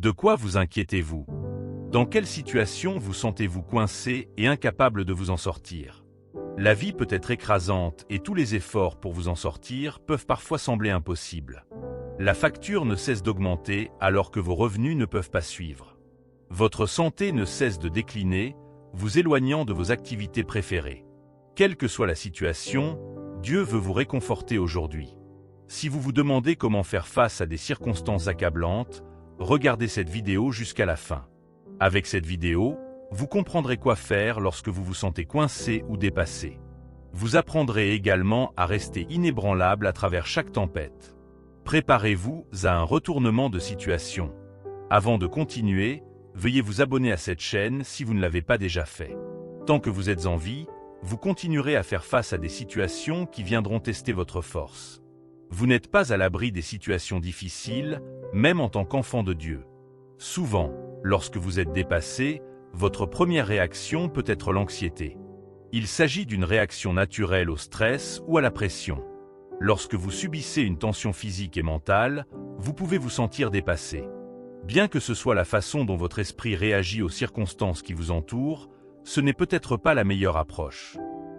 De quoi vous inquiétez-vous? Dans quelle situation vous sentez-vous coincé et incapable de vous en sortir? La vie peut être écrasante et tous les efforts pour vous en sortir peuvent parfois sembler impossibles. La facture ne cesse d'augmenter alors que vos revenus ne peuvent pas suivre. Votre santé ne cesse de décliner, vous éloignant de vos activités préférées. Quelle que soit la situation, Dieu veut vous réconforter aujourd'hui. Si vous vous demandez comment faire face à des circonstances accablantes, regardez cette vidéo jusqu'à la fin. Avec cette vidéo, vous comprendrez quoi faire lorsque vous vous sentez coincé ou dépassé. Vous apprendrez également à rester inébranlable à travers chaque tempête. Préparez-vous à un retournement de situation. Avant de continuer, veuillez vous abonner à cette chaîne si vous ne l'avez pas déjà fait. Tant que vous êtes en vie, vous continuerez à faire face à des situations qui viendront tester votre force. Vous n'êtes pas à l'abri des situations difficiles, même en tant qu'enfant de Dieu. Souvent, lorsque vous êtes dépassé, votre première réaction peut être l'anxiété. Il s'agit d'une réaction naturelle au stress ou à la pression. Lorsque vous subissez une tension physique et mentale, vous pouvez vous sentir dépassé. Bien que ce soit la façon dont votre esprit réagit aux circonstances qui vous entourent, ce n'est peut-être pas la meilleure approche.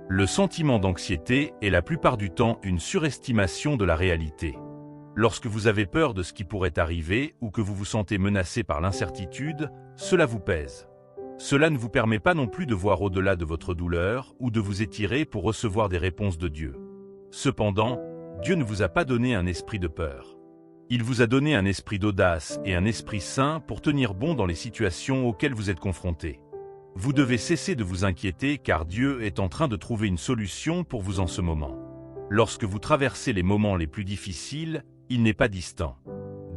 Le sentiment d'anxiété est la plupart du temps une surestimation de la réalité. Lorsque vous avez peur de ce qui pourrait arriver ou que vous vous sentez menacé par l'incertitude, cela vous pèse. Cela ne vous permet pas non plus de voir au-delà de votre douleur ou de vous étirer pour recevoir des réponses de Dieu. Cependant, Dieu ne vous a pas donné un esprit de peur. Il vous a donné un esprit d'audace et un esprit sain pour tenir bon dans les situations auxquelles vous êtes confrontés. Vous devez cesser de vous inquiéter car Dieu est en train de trouver une solution pour vous en ce moment. Lorsque vous traversez les moments les plus difficiles, il n'est pas distant.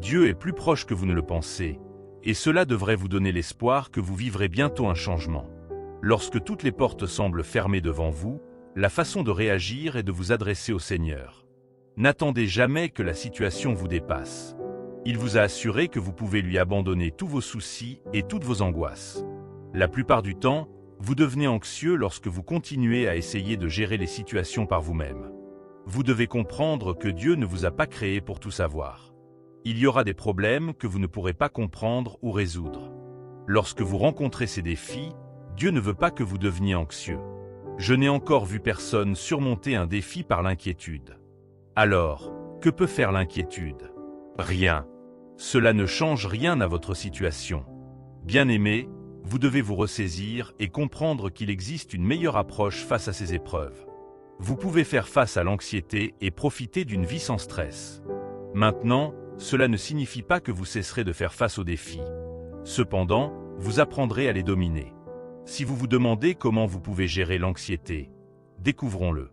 Dieu est plus proche que vous ne le pensez, et cela devrait vous donner l'espoir que vous vivrez bientôt un changement. Lorsque toutes les portes semblent fermées devant vous, la façon de réagir est de vous adresser au Seigneur. N'attendez jamais que la situation vous dépasse. Il vous a assuré que vous pouvez lui abandonner tous vos soucis et toutes vos angoisses. La plupart du temps, vous devenez anxieux lorsque vous continuez à essayer de gérer les situations par vous-même. Vous devez comprendre que Dieu ne vous a pas créé pour tout savoir. Il y aura des problèmes que vous ne pourrez pas comprendre ou résoudre. Lorsque vous rencontrez ces défis, Dieu ne veut pas que vous deveniez anxieux. Je n'ai encore vu personne surmonter un défi par l'inquiétude. Alors, que peut faire l'inquiétude? Rien. Cela ne change rien à votre situation. Bien-aimé, vous devez vous ressaisir et comprendre qu'il existe une meilleure approche face à ces épreuves. Vous pouvez faire face à l'anxiété et profiter d'une vie sans stress. Maintenant, cela ne signifie pas que vous cesserez de faire face aux défis. Cependant, vous apprendrez à les dominer. Si vous vous demandez comment vous pouvez gérer l'anxiété, découvrons-le.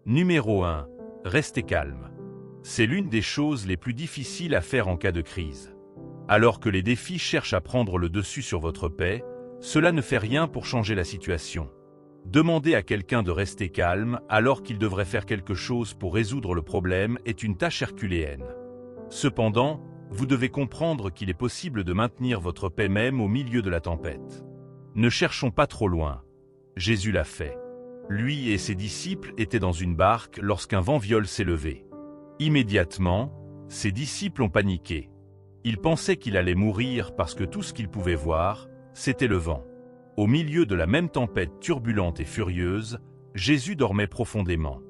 Numéro 1. Restez calme. C'est l'une des choses les plus difficiles à faire en cas de crise. Alors que les défis cherchent à prendre le dessus sur votre paix, cela ne fait rien pour changer la situation. Demander à quelqu'un de rester calme alors qu'il devrait faire quelque chose pour résoudre le problème est une tâche herculéenne. Cependant, vous devez comprendre qu'il est possible de maintenir votre paix même au milieu de la tempête. Ne cherchons pas trop loin. Jésus l'a fait. Lui et ses disciples étaient dans une barque lorsqu'un vent violent s'est levé. Immédiatement, ses disciples ont paniqué. Ils pensaient qu'il allait mourir parce que tout ce qu'ils pouvaient voir, c'était le vent. Au milieu de la même tempête turbulente et furieuse, Jésus dormait profondément.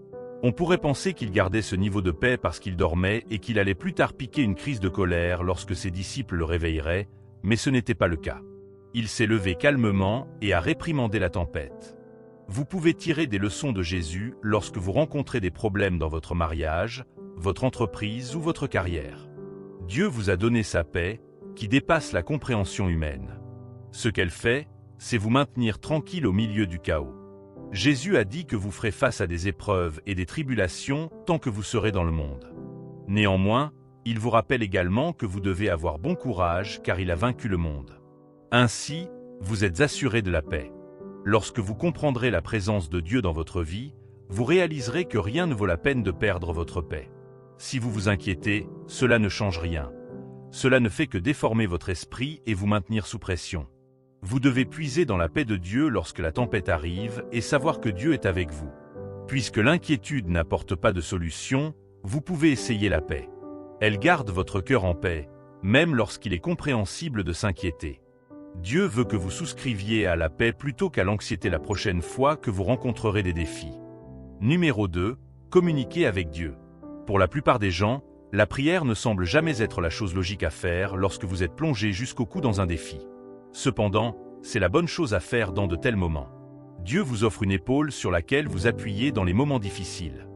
On pourrait penser qu'il gardait ce niveau de paix parce qu'il dormait et qu'il allait plus tard piquer une crise de colère lorsque ses disciples le réveilleraient, mais ce n'était pas le cas. Il s'est levé calmement et a réprimandé la tempête. Vous pouvez tirer des leçons de Jésus lorsque vous rencontrez des problèmes dans votre mariage, votre entreprise ou votre carrière. Dieu vous a donné sa paix, qui dépasse la compréhension humaine. Ce qu'elle fait, c'est vous maintenir tranquille au milieu du chaos. Jésus a dit que vous ferez face à des épreuves et des tribulations tant que vous serez dans le monde. Néanmoins, il vous rappelle également que vous devez avoir bon courage car il a vaincu le monde. Ainsi, vous êtes assuré de la paix. Lorsque vous comprendrez la présence de Dieu dans votre vie, vous réaliserez que rien ne vaut la peine de perdre votre paix. Si vous vous inquiétez, cela ne change rien. Cela ne fait que déformer votre esprit et vous maintenir sous pression. Vous devez puiser dans la paix de Dieu lorsque la tempête arrive et savoir que Dieu est avec vous. Puisque l'inquiétude n'apporte pas de solution, vous pouvez essayer la paix. Elle garde votre cœur en paix, même lorsqu'il est compréhensible de s'inquiéter. Dieu veut que vous souscriviez à la paix plutôt qu'à l'anxiété la prochaine fois que vous rencontrerez des défis. Numéro 2. Communiquer avec Dieu. Pour la plupart des gens, la prière ne semble jamais être la chose logique à faire lorsque vous êtes plongé jusqu'au cou dans un défi. Cependant, c'est la bonne chose à faire dans de tels moments. Dieu vous offre une épaule sur laquelle vous appuyez dans les moments difficiles.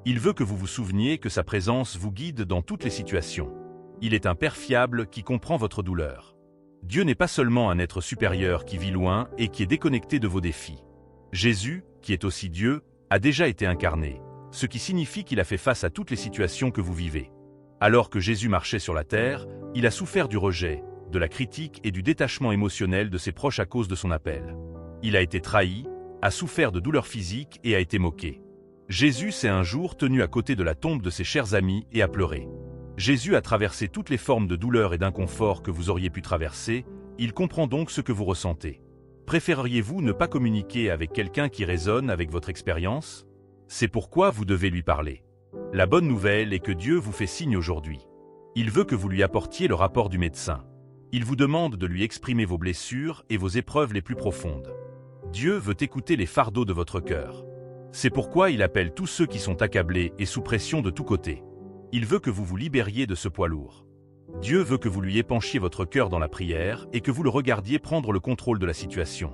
Il veut que vous vous souveniez que sa présence vous guide dans toutes les situations. Il est un Père fiable qui comprend votre douleur. Dieu n'est pas seulement un être supérieur qui vit loin et qui est déconnecté de vos défis. Jésus, qui est aussi Dieu, a déjà été incarné, ce qui signifie qu'il a fait face à toutes les situations que vous vivez. Alors que Jésus marchait sur la terre, il a souffert du rejet, de la critique et du détachement émotionnel de ses proches à cause de son appel. Il a été trahi, a souffert de douleurs physiques et a été moqué. Jésus s'est un jour tenu à côté de la tombe de ses chers amis et a pleuré. Jésus a traversé toutes les formes de douleur et d'inconfort que vous auriez pu traverser, il comprend donc ce que vous ressentez. Préféreriez-vous ne pas communiquer avec quelqu'un qui résonne avec votre expérience? C'est pourquoi vous devez lui parler. La bonne nouvelle est que Dieu vous fait signe aujourd'hui. Il veut que vous lui apportiez le rapport du médecin. Il vous demande de lui exprimer vos blessures et vos épreuves les plus profondes. Dieu veut écouter les fardeaux de votre cœur. C'est pourquoi il appelle tous ceux qui sont accablés et sous pression de tous côtés. Il veut que vous vous libériez de ce poids lourd. Dieu veut que vous lui épanchiez votre cœur dans la prière et que vous le regardiez prendre le contrôle de la situation.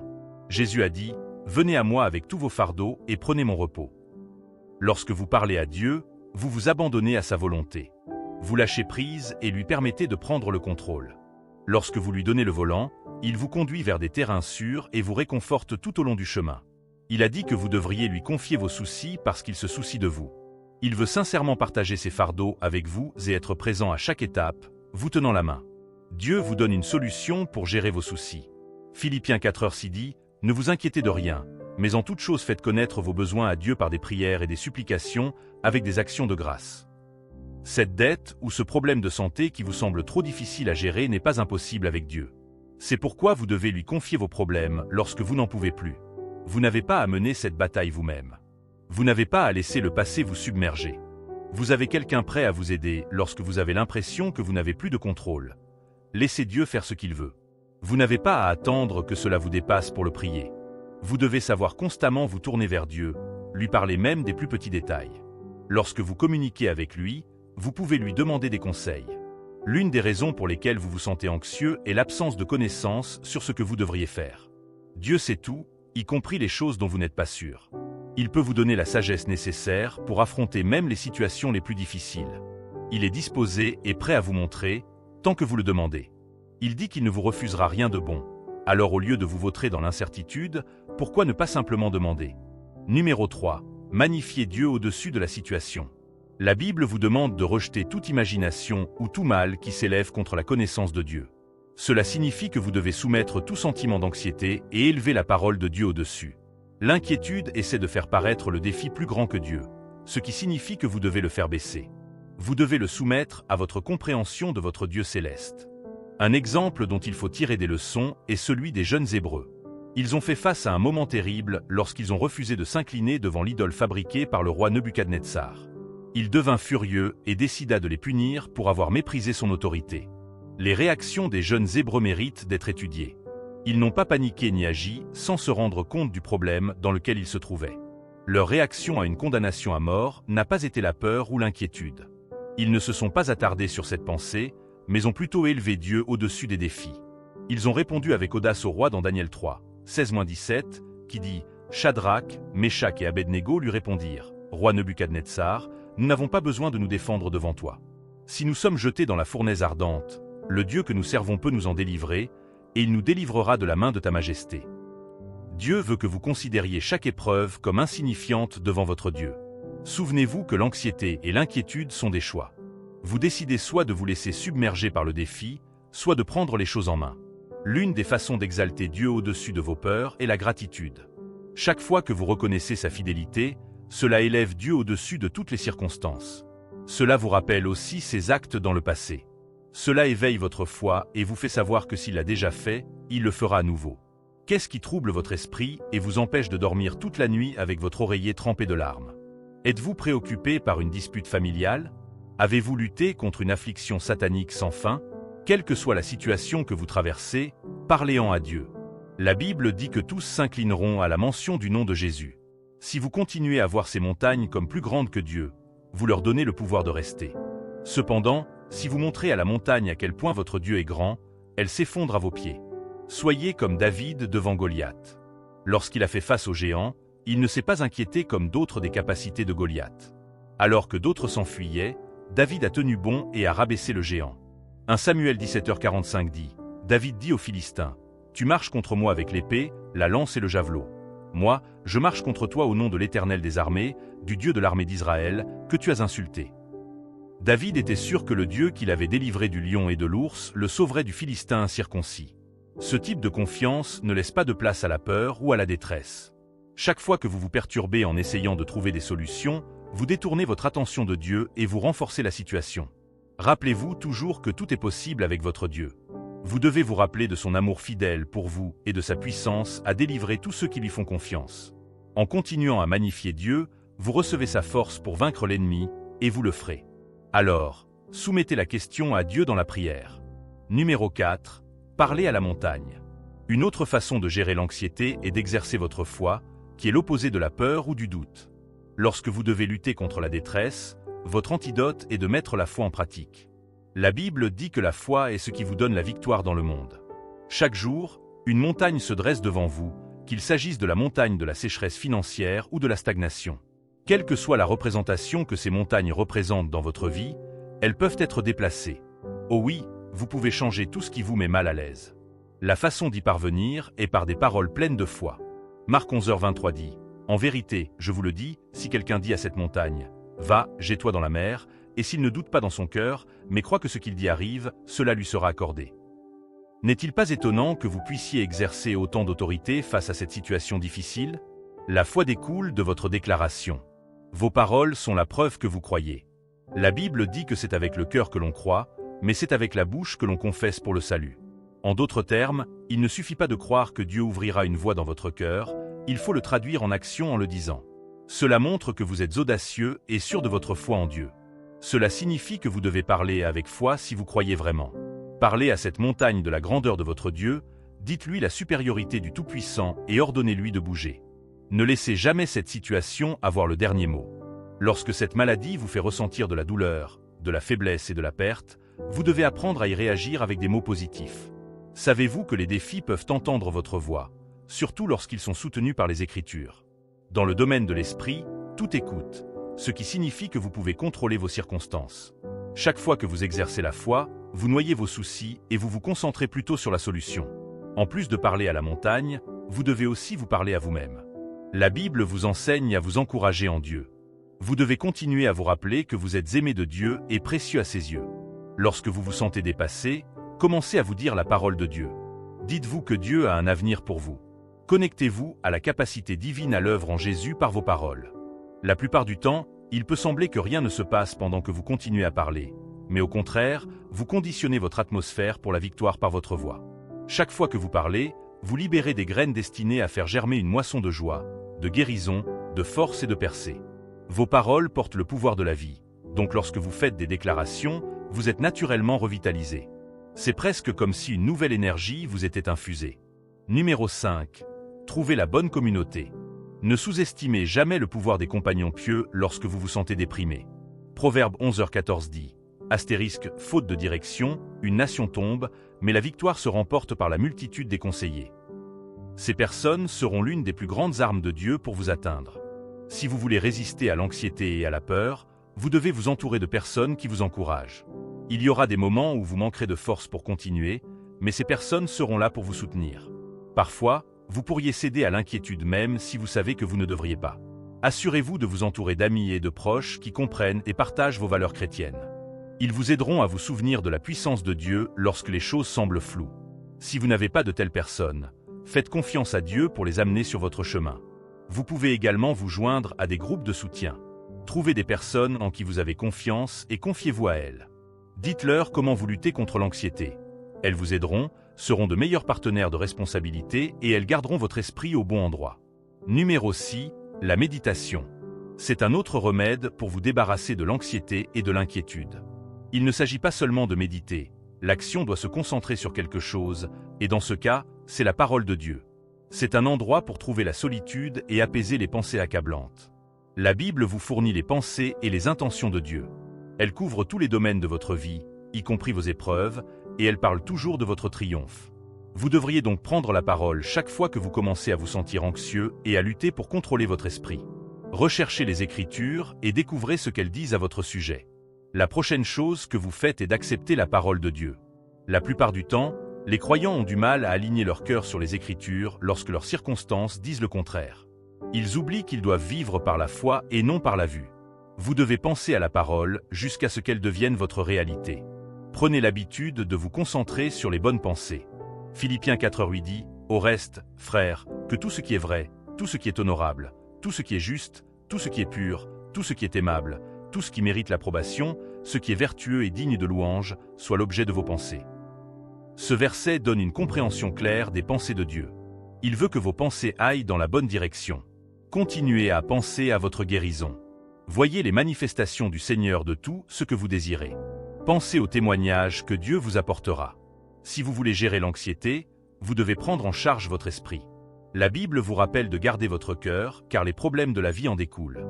Jésus a dit « Venez à moi avec tous vos fardeaux et prenez mon repos ». Lorsque vous parlez à Dieu, vous vous abandonnez à sa volonté. Vous lâchez prise et lui permettez de prendre le contrôle. Lorsque vous lui donnez le volant, il vous conduit vers des terrains sûrs et vous réconforte tout au long du chemin. Il a dit que vous devriez lui confier vos soucis parce qu'il se soucie de vous. Il veut sincèrement partager ses fardeaux avec vous et être présent à chaque étape, vous tenant la main. Dieu vous donne une solution pour gérer vos soucis. Philippiens 4:6 dit « Ne vous inquiétez de rien, mais en toute chose faites connaître vos besoins à Dieu par des prières et des supplications, avec des actions de grâce. » Cette dette ou ce problème de santé qui vous semble trop difficile à gérer n'est pas impossible avec Dieu. C'est pourquoi vous devez lui confier vos problèmes lorsque vous n'en pouvez plus. Vous n'avez pas à mener cette bataille vous-même. Vous n'avez pas à laisser le passé vous submerger. Vous avez quelqu'un prêt à vous aider lorsque vous avez l'impression que vous n'avez plus de contrôle. Laissez Dieu faire ce qu'il veut. Vous n'avez pas à attendre que cela vous dépasse pour le prier. Vous devez savoir constamment vous tourner vers Dieu, lui parler même des plus petits détails. Lorsque vous communiquez avec lui, vous pouvez lui demander des conseils. L'une des raisons pour lesquelles vous vous sentez anxieux est l'absence de connaissances sur ce que vous devriez faire. Dieu sait tout, y compris les choses dont vous n'êtes pas sûr. Il peut vous donner la sagesse nécessaire pour affronter même les situations les plus difficiles. Il est disposé et prêt à vous montrer, tant que vous le demandez. Il dit qu'il ne vous refusera rien de bon. Alors au lieu de vous vautrer dans l'incertitude, pourquoi ne pas simplement demander? Numéro 3. Magnifiez Dieu au-dessus de la situation. La Bible vous demande de rejeter toute imagination ou tout mal qui s'élève contre la connaissance de Dieu. Cela signifie que vous devez soumettre tout sentiment d'anxiété et élever la parole de Dieu au-dessus. L'inquiétude essaie de faire paraître le défi plus grand que Dieu, ce qui signifie que vous devez le faire baisser. Vous devez le soumettre à votre compréhension de votre Dieu céleste. Un exemple dont il faut tirer des leçons est celui des jeunes Hébreux. Ils ont fait face à un moment terrible lorsqu'ils ont refusé de s'incliner devant l'idole fabriquée par le roi Nebuchadnezzar. Il devint furieux et décida de les punir pour avoir méprisé son autorité. Les réactions des jeunes Hébreux méritent d'être étudiées. Ils n'ont pas paniqué ni agi sans se rendre compte du problème dans lequel ils se trouvaient. Leur réaction à une condamnation à mort n'a pas été la peur ou l'inquiétude. Ils ne se sont pas attardés sur cette pensée, mais ont plutôt élevé Dieu au-dessus des défis. Ils ont répondu avec audace au roi dans Daniel 3, 16-17, qui dit « Shadrach, Meshach et Abednego lui répondirent « Roi Nebuchadnezzar, nous n'avons pas besoin de nous défendre devant toi. Si nous sommes jetés dans la fournaise ardente, le Dieu que nous servons peut nous en délivrer, et il nous délivrera de la main de ta majesté. » Dieu veut que vous considériez chaque épreuve comme insignifiante devant votre Dieu. Souvenez-vous que l'anxiété et l'inquiétude sont des choix. Vous décidez soit de vous laisser submerger par le défi, soit de prendre les choses en main. L'une des façons d'exalter Dieu au-dessus de vos peurs est la gratitude. Chaque fois que vous reconnaissez sa fidélité, cela élève Dieu au-dessus de toutes les circonstances. Cela vous rappelle aussi ses actes dans le passé. Cela éveille votre foi et vous fait savoir que s'il l'a déjà fait, il le fera à nouveau. Qu'est-ce qui trouble votre esprit et vous empêche de dormir toute la nuit avec votre oreiller trempé de larmes? Êtes-vous préoccupé par une dispute familiale? Avez-vous lutté contre une affliction satanique sans fin? Quelle que soit la situation que vous traversez, parlez-en à Dieu. La Bible dit que tous s'inclineront à la mention du nom de Jésus. Si vous continuez à voir ces montagnes comme plus grandes que Dieu, vous leur donnez le pouvoir de rester. Cependant, si vous montrez à la montagne à quel point votre Dieu est grand, elle s'effondre à vos pieds. Soyez comme David devant Goliath. Lorsqu'il a fait face au géant, il ne s'est pas inquiété comme d'autres des capacités de Goliath. Alors que d'autres s'enfuyaient, David a tenu bon et a rabaissé le géant. 1 Samuel 17h45 dit, David dit aux Philistins, « Tu marches contre moi avec l'épée, la lance et le javelot. Moi, je marche contre toi au nom de l'Éternel des armées, du Dieu de l'armée d'Israël, que tu as insulté. » David était sûr que le Dieu qu'il avait délivré du lion et de l'ours le sauverait du Philistin incirconcis. Ce type de confiance ne laisse pas de place à la peur ou à la détresse. Chaque fois que vous vous perturbez en essayant de trouver des solutions, vous détournez votre attention de Dieu et vous renforcez la situation. Rappelez-vous toujours que tout est possible avec votre Dieu. Vous devez vous rappeler de son amour fidèle pour vous et de sa puissance à délivrer tous ceux qui lui font confiance. En continuant à magnifier Dieu, vous recevez sa force pour vaincre l'ennemi, et vous le ferez. Alors, soumettez la question à Dieu dans la prière. Numéro 4. Parlez à la montagne. Une autre façon de gérer l'anxiété est d'exercer votre foi, qui est l'opposé de la peur ou du doute. Lorsque vous devez lutter contre la détresse, votre antidote est de mettre la foi en pratique. La Bible dit que la foi est ce qui vous donne la victoire dans le monde. Chaque jour, une montagne se dresse devant vous, qu'il s'agisse de la montagne de la sécheresse financière ou de la stagnation. Quelle que soit la représentation que ces montagnes représentent dans votre vie, elles peuvent être déplacées. Oh oui, vous pouvez changer tout ce qui vous met mal à l'aise. La façon d'y parvenir est par des paroles pleines de foi. Marc 11h23 dit, « En vérité, je vous le dis, si quelqu'un dit à cette montagne, « Va, jette-toi dans la mer », et s'il ne doute pas dans son cœur, mais croit que ce qu'il dit arrive, cela lui sera accordé. » N'est-il pas étonnant que vous puissiez exercer autant d'autorité face à cette situation difficile? La foi découle de votre déclaration. Vos paroles sont la preuve que vous croyez. La Bible dit que c'est avec le cœur que l'on croit, mais c'est avec la bouche que l'on confesse pour le salut. En d'autres termes, il ne suffit pas de croire que Dieu ouvrira une voie dans votre cœur, il faut le traduire en action en le disant. Cela montre que vous êtes audacieux et sûr de votre foi en Dieu. Cela signifie que vous devez parler avec foi si vous croyez vraiment. Parlez à cette montagne de la grandeur de votre Dieu, dites-lui la supériorité du Tout-Puissant et ordonnez-lui de bouger. Ne laissez jamais cette situation avoir le dernier mot. Lorsque cette maladie vous fait ressentir de la douleur, de la faiblesse et de la perte, vous devez apprendre à y réagir avec des mots positifs. Savez-vous que les défis peuvent entendre votre voix, surtout lorsqu'ils sont soutenus par les Écritures? Dans le domaine de l'esprit, tout écoute, ce qui signifie que vous pouvez contrôler vos circonstances. Chaque fois que vous exercez la foi, vous noyez vos soucis et vous vous concentrez plutôt sur la solution. En plus de parler à la montagne, vous devez aussi vous parler à vous-même. La Bible vous enseigne à vous encourager en Dieu. Vous devez continuer à vous rappeler que vous êtes aimé de Dieu et précieux à ses yeux. Lorsque vous vous sentez dépassé, commencez à vous dire la parole de Dieu. Dites-vous que Dieu a un avenir pour vous. Connectez-vous à la capacité divine à l'œuvre en Jésus par vos paroles. La plupart du temps, il peut sembler que rien ne se passe pendant que vous continuez à parler, mais au contraire, vous conditionnez votre atmosphère pour la victoire par votre voix. Chaque fois que vous parlez, vous libérez des graines destinées à faire germer une moisson de joie, de guérison, de force et de percée. Vos paroles portent le pouvoir de la vie, donc lorsque vous faites des déclarations, vous êtes naturellement revitalisé. C'est presque comme si une nouvelle énergie vous était infusée. Numéro 5. Trouvez la bonne communauté. Ne sous-estimez jamais le pouvoir des compagnons pieux lorsque vous vous sentez déprimé. Proverbe 11h14 dit, * faute de direction, une nation tombe, mais la victoire se remporte par la multitude des conseillers. Ces personnes seront l'une des plus grandes armes de Dieu pour vous atteindre. Si vous voulez résister à l'anxiété et à la peur, vous devez vous entourer de personnes qui vous encouragent. Il y aura des moments où vous manquerez de force pour continuer, mais ces personnes seront là pour vous soutenir. Parfois, vous pourriez céder à l'inquiétude même si vous savez que vous ne devriez pas. Assurez-vous de vous entourer d'amis et de proches qui comprennent et partagent vos valeurs chrétiennes. Ils vous aideront à vous souvenir de la puissance de Dieu lorsque les choses semblent floues. Si vous n'avez pas de telles personnes, faites confiance à Dieu pour les amener sur votre chemin. Vous pouvez également vous joindre à des groupes de soutien. Trouvez des personnes en qui vous avez confiance et confiez-vous à elles. Dites-leur comment vous luttez contre l'anxiété. Elles vous aideront, seront de meilleurs partenaires de responsabilité et elles garderont votre esprit au bon endroit. Numéro 6, la méditation. C'est un autre remède pour vous débarrasser de l'anxiété et de l'inquiétude. Il ne s'agit pas seulement de méditer, L'action doit se concentrer sur quelque chose, et dans ce cas, c'est la parole de Dieu. C'est un endroit pour trouver la solitude et apaiser les pensées accablantes. La Bible vous fournit les pensées et les intentions de Dieu. Elle couvre tous les domaines de votre vie, y compris vos épreuves, et elle parle toujours de votre triomphe. Vous devriez donc prendre la parole chaque fois que vous commencez à vous sentir anxieux et à lutter pour contrôler votre esprit. Recherchez les Écritures et découvrez ce qu'elles disent à votre sujet. La prochaine chose que vous faites est d'accepter la parole de Dieu. La plupart du temps, les croyants ont du mal à aligner leur cœur sur les Écritures lorsque leurs circonstances disent le contraire. Ils oublient qu'ils doivent vivre par la foi et non par la vue. Vous devez penser à la parole jusqu'à ce qu'elle devienne votre réalité. Prenez l'habitude de vous concentrer sur les bonnes pensées. Philippiens 4:8 dit « Au reste, frères, que tout ce qui est vrai, tout ce qui est honorable, tout ce qui est juste, tout ce qui est pur, tout ce qui est aimable, tout ce qui mérite l'approbation, ce qui est vertueux et digne de louange, soit l'objet de vos pensées. » Ce verset donne une compréhension claire des pensées de Dieu. Il veut que vos pensées aillent dans la bonne direction. Continuez à penser à votre guérison. Voyez les manifestations du Seigneur de tout ce que vous désirez. Pensez aux témoignages que Dieu vous apportera. Si vous voulez gérer l'anxiété, vous devez prendre en charge votre esprit. La Bible vous rappelle de garder votre cœur, car les problèmes de la vie en découlent.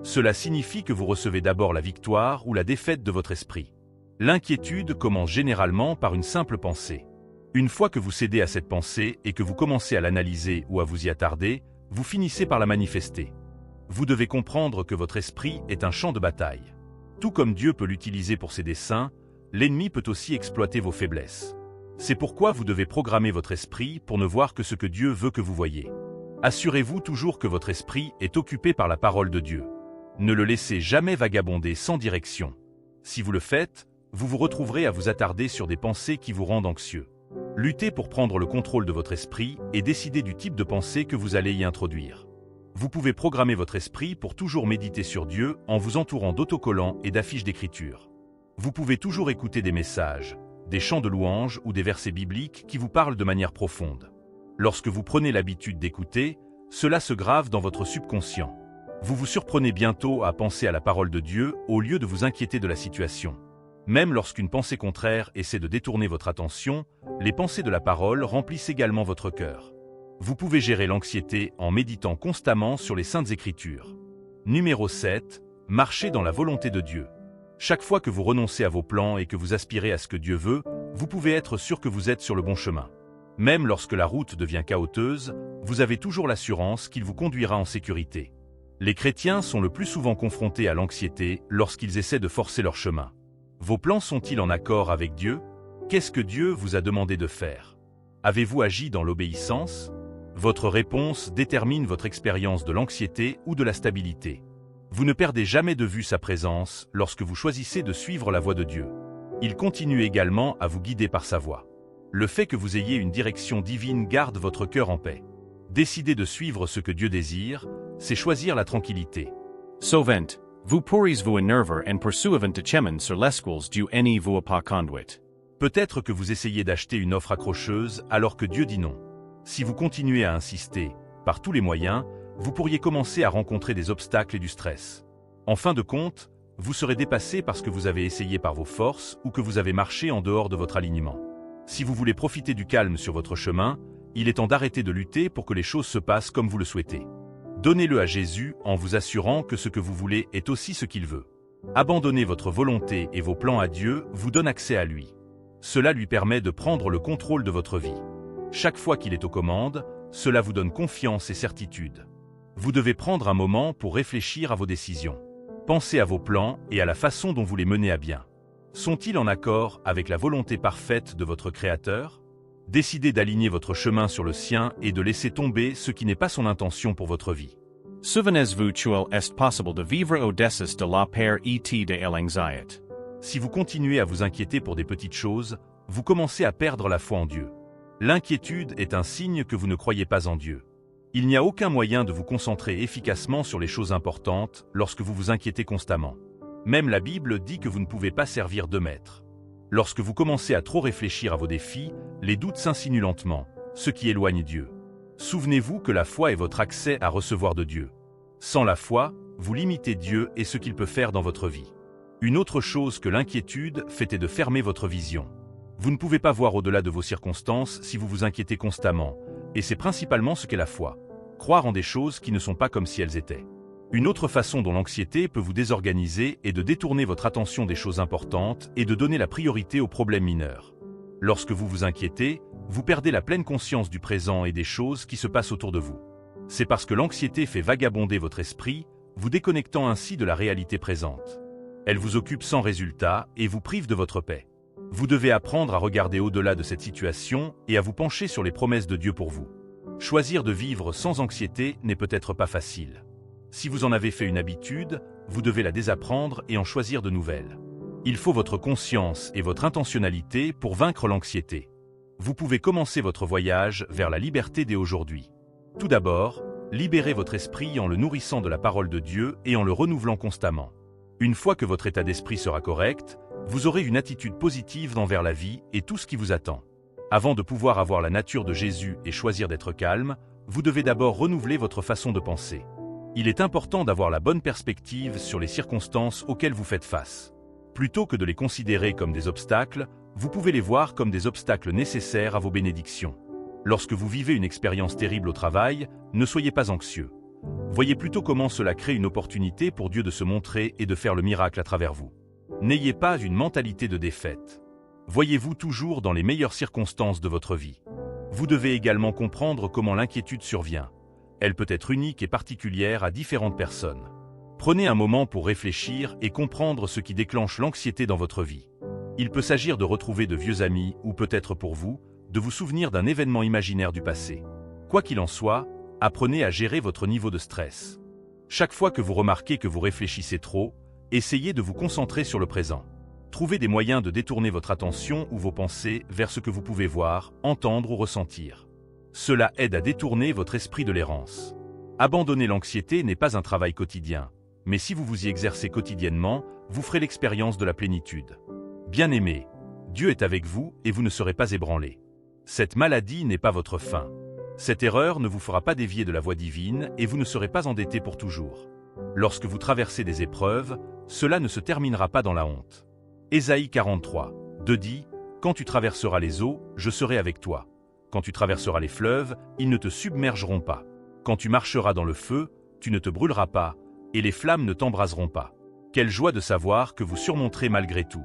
Cela signifie que vous recevez d'abord la victoire ou la défaite de votre esprit. L'inquiétude commence généralement par une simple pensée. Une fois que vous cédez à cette pensée et que vous commencez à l'analyser ou à vous y attarder, vous finissez par la manifester. Vous devez comprendre que votre esprit est un champ de bataille. Tout comme Dieu peut l'utiliser pour ses desseins, l'ennemi peut aussi exploiter vos faiblesses. C'est pourquoi vous devez programmer votre esprit pour ne voir que ce que Dieu veut que vous voyez. Assurez-vous toujours que votre esprit est occupé par la parole de Dieu. Ne le laissez jamais vagabonder sans direction. Si vous le faites, vous vous retrouverez à vous attarder sur des pensées qui vous rendent anxieux. Luttez pour prendre le contrôle de votre esprit et décider du type de pensée que vous allez y introduire. Vous pouvez programmer votre esprit pour toujours méditer sur Dieu en vous entourant d'autocollants et d'affiches d'écriture. Vous pouvez toujours écouter des messages, des chants de louanges ou des versets bibliques qui vous parlent de manière profonde. Lorsque vous prenez l'habitude d'écouter, cela se grave dans votre subconscient. Vous vous surprenez bientôt à penser à la parole de Dieu au lieu de vous inquiéter de la situation. Même lorsqu'une pensée contraire essaie de détourner votre attention, les pensées de la parole remplissent également votre cœur. Vous pouvez gérer l'anxiété en méditant constamment sur les Saintes Écritures. Numéro 7. Marchez dans la volonté de Dieu. Chaque fois que vous renoncez à vos plans et que vous aspirez à ce que Dieu veut, vous pouvez être sûr que vous êtes sur le bon chemin. Même lorsque la route devient chaoteuse, vous avez toujours l'assurance qu'il vous conduira en sécurité. Les chrétiens sont le plus souvent confrontés à l'anxiété lorsqu'ils essaient de forcer leur chemin. Vos plans sont-ils en accord avec Dieu? Qu'est-ce que Dieu vous a demandé de faire? Avez-vous agi dans l'obéissance? Votre réponse détermine votre expérience de l'anxiété ou de la stabilité. Vous ne perdez jamais de vue sa présence lorsque vous choisissez de suivre la voie de Dieu. Il continue également à vous guider par sa voix. Le fait que vous ayez une direction divine garde votre cœur en paix. Décider de suivre ce que Dieu désire, c'est choisir la tranquillité. Sovent, vous pourriez vous énerver en poursuivant de chemin sur l'escoules du ni vous pas conduite. Peut-être que vous essayez d'acheter une offre accrocheuse alors que Dieu dit non. Si vous continuez à insister, par tous les moyens, vous pourriez commencer à rencontrer des obstacles et du stress. En fin de compte, vous serez dépassé parce que vous avez essayé par vos forces ou que vous avez marché en dehors de votre alignement. Si vous voulez profiter du calme sur votre chemin, il est temps d'arrêter de lutter pour que les choses se passent comme vous le souhaitez. Donnez-le à Jésus en vous assurant que ce que vous voulez est aussi ce qu'il veut. Abandonner votre volonté et vos plans à Dieu vous donne accès à lui. Cela lui permet de prendre le contrôle de votre vie. Chaque fois qu'il est aux commandes, cela vous donne confiance et certitude. Vous devez prendre un moment pour réfléchir à vos décisions. Pensez à vos plans et à la façon dont vous les menez à bien. Sont-ils en accord avec la volonté parfaite de votre Créateur? Décidez d'aligner votre chemin sur le sien et de laisser tomber ce qui n'est pas son intention pour votre vie. Souvenez-vous qu'il est possible de vivre au-dessus de la peur et de l'anxiété. Si vous continuez à vous inquiéter pour des petites choses, vous commencez à perdre la foi en Dieu. L'inquiétude est un signe que vous ne croyez pas en Dieu. Il n'y a aucun moyen de vous concentrer efficacement sur les choses importantes lorsque vous vous inquiétez constamment. Même la Bible dit que vous ne pouvez pas servir deux maîtres. Lorsque vous commencez à trop réfléchir à vos défis, les doutes s'insinuent lentement, ce qui éloigne Dieu. Souvenez-vous que la foi est votre accès à recevoir de Dieu. Sans la foi, vous limitez Dieu et ce qu'il peut faire dans votre vie. Une autre chose que l'inquiétude fait est de fermer votre vision. Vous ne pouvez pas voir au-delà de vos circonstances si vous vous inquiétez constamment, et c'est principalement ce qu'est la foi. Croire en des choses qui ne sont pas comme si elles étaient. Une autre façon dont l'anxiété peut vous désorganiser est de détourner votre attention des choses importantes et de donner la priorité aux problèmes mineurs. Lorsque vous vous inquiétez, vous perdez la pleine conscience du présent et des choses qui se passent autour de vous. C'est parce que l'anxiété fait vagabonder votre esprit, vous déconnectant ainsi de la réalité présente. Elle vous occupe sans résultat et vous prive de votre paix. Vous devez apprendre à regarder au-delà de cette situation et à vous pencher sur les promesses de Dieu pour vous. Choisir de vivre sans anxiété n'est peut-être pas facile. Si vous en avez fait une habitude, vous devez la désapprendre et en choisir de nouvelles. Il faut votre conscience et votre intentionnalité pour vaincre l'anxiété. Vous pouvez commencer votre voyage vers la liberté dès aujourd'hui. Tout d'abord, libérez votre esprit en le nourrissant de la parole de Dieu et en le renouvelant constamment. Une fois que votre état d'esprit sera correct, vous aurez une attitude positive envers la vie et tout ce qui vous attend. Avant de pouvoir avoir la nature de Jésus et choisir d'être calme, vous devez d'abord renouveler votre façon de penser. Il est important d'avoir la bonne perspective sur les circonstances auxquelles vous faites face. Plutôt que de les considérer comme des obstacles, vous pouvez les voir comme des obstacles nécessaires à vos bénédictions. Lorsque vous vivez une expérience terrible au travail, ne soyez pas anxieux. Voyez plutôt comment cela crée une opportunité pour Dieu de se montrer et de faire le miracle à travers vous. N'ayez pas une mentalité de défaite. Voyez-vous toujours dans les meilleures circonstances de votre vie. Vous devez également comprendre comment l'inquiétude survient. Elle peut être unique et particulière à différentes personnes. Prenez un moment pour réfléchir et comprendre ce qui déclenche l'anxiété dans votre vie. Il peut s'agir de retrouver de vieux amis ou peut-être pour vous, de vous souvenir d'un événement imaginaire du passé. Quoi qu'il en soit, apprenez à gérer votre niveau de stress. Chaque fois que vous remarquez que vous réfléchissez trop, essayez de vous concentrer sur le présent. Trouvez des moyens de détourner votre attention ou vos pensées vers ce que vous pouvez voir, entendre ou ressentir. Cela aide à détourner votre esprit de l'errance. Abandonner l'anxiété n'est pas un travail quotidien, mais si vous vous y exercez quotidiennement, vous ferez l'expérience de la plénitude. Bien-aimés, Dieu est avec vous et vous ne serez pas ébranlés. Cette maladie n'est pas votre fin. Cette erreur ne vous fera pas dévier de la voie divine et vous ne serez pas endettés pour toujours. Lorsque vous traversez des épreuves, cela ne se terminera pas dans la honte. Ésaïe 43, 2 dit « Quand tu traverseras les eaux, je serai avec toi. Quand tu traverseras les fleuves, ils ne te submergeront pas. Quand tu marcheras dans le feu, tu ne te brûleras pas, et les flammes ne t'embraseront pas. » Quelle joie de savoir que vous surmonterez malgré tout.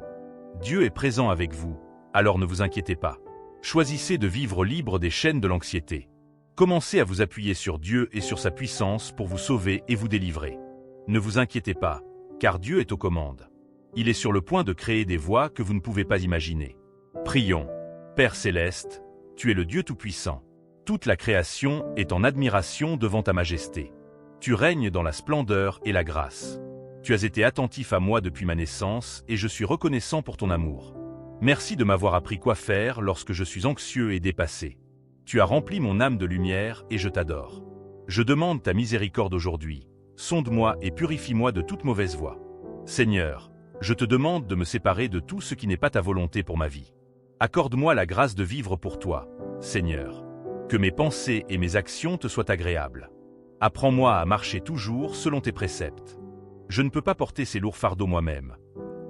Dieu est présent avec vous, alors ne vous inquiétez pas. Choisissez de vivre libre des chaînes de l'anxiété. Commencez à vous appuyer sur Dieu et sur sa puissance pour vous sauver et vous délivrer. Ne vous inquiétez pas, car Dieu est aux commandes. Il est sur le point de créer des voies que vous ne pouvez pas imaginer. Prions. Père céleste, tu es le Dieu Tout-Puissant. Toute la création est en admiration devant ta majesté. Tu règnes dans la splendeur et la grâce. Tu as été attentif à moi depuis ma naissance et je suis reconnaissant pour ton amour. Merci de m'avoir appris quoi faire lorsque je suis anxieux et dépassé. Tu as rempli mon âme de lumière et je t'adore. Je demande ta miséricorde aujourd'hui. Sonde-moi et purifie-moi de toute mauvaise voie. Seigneur, je te demande de me séparer de tout ce qui n'est pas ta volonté pour ma vie. Accorde-moi la grâce de vivre pour toi, Seigneur. Que mes pensées et mes actions te soient agréables. Apprends-moi à marcher toujours selon tes préceptes. Je ne peux pas porter ces lourds fardeaux moi-même.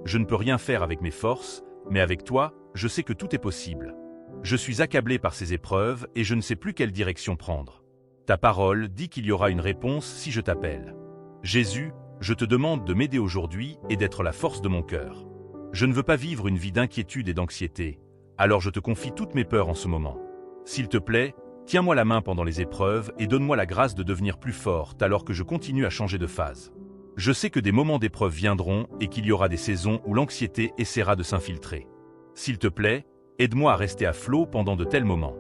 Je ne peux rien faire avec mes forces, mais avec toi, je sais que tout est possible. Je suis accablé par ces épreuves et je ne sais plus quelle direction prendre. Ta parole dit qu'il y aura une réponse si je t'appelle. Jésus, je te demande de m'aider aujourd'hui et d'être la force de mon cœur. Je ne veux pas vivre une vie d'inquiétude et d'anxiété, alors je te confie toutes mes peurs en ce moment. S'il te plaît, tiens-moi la main pendant les épreuves et donne-moi la grâce de devenir plus forte alors que je continue à changer de phase. Je sais que des moments d'épreuve viendront et qu'il y aura des saisons où l'anxiété essaiera de s'infiltrer. S'il te plaît, aide-moi à rester à flot pendant de tels moments.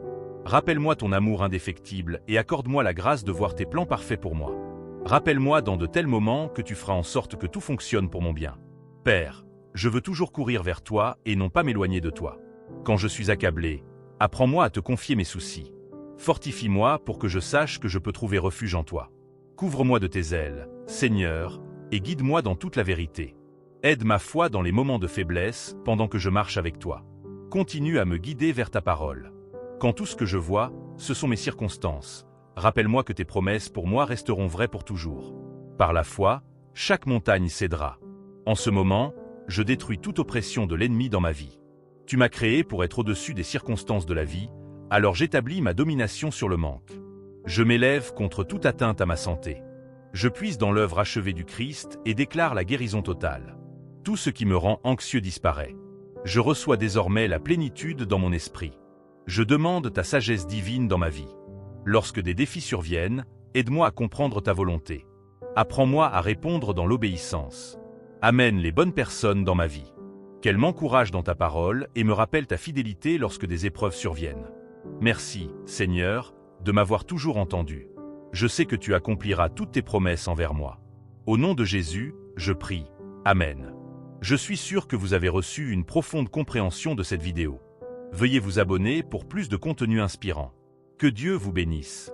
Rappelle-moi ton amour indéfectible et accorde-moi la grâce de voir tes plans parfaits pour moi. Rappelle-moi dans de tels moments que tu feras en sorte que tout fonctionne pour mon bien. Père, je veux toujours courir vers toi et non pas m'éloigner de toi. Quand je suis accablé, apprends-moi à te confier mes soucis. Fortifie-moi pour que je sache que je peux trouver refuge en toi. Couvre-moi de tes ailes, Seigneur, et guide-moi dans toute la vérité. Aide ma foi dans les moments de faiblesse pendant que je marche avec toi. Continue à me guider vers ta parole. Quand tout ce que je vois, ce sont mes circonstances, rappelle-moi que tes promesses pour moi resteront vraies pour toujours. Par la foi, chaque montagne cédera. En ce moment, je détruis toute oppression de l'ennemi dans ma vie. Tu m'as créé pour être au-dessus des circonstances de la vie, alors j'établis ma domination sur le manque. Je m'élève contre toute atteinte à ma santé. Je puise dans l'œuvre achevée du Christ et déclare la guérison totale. Tout ce qui me rend anxieux disparaît. Je reçois désormais la plénitude dans mon esprit. Je demande ta sagesse divine dans ma vie. Lorsque des défis surviennent, aide-moi à comprendre ta volonté. Apprends-moi à répondre dans l'obéissance. Amène les bonnes personnes dans ma vie. Qu'elles m'encouragent dans ta parole et me rappellent ta fidélité lorsque des épreuves surviennent. Merci, Seigneur, de m'avoir toujours entendu. Je sais que tu accompliras toutes tes promesses envers moi. Au nom de Jésus, je prie. Amen. Je suis sûr que vous avez reçu une profonde compréhension de cette vidéo. Veuillez vous abonner pour plus de contenu inspirant. Que Dieu vous bénisse.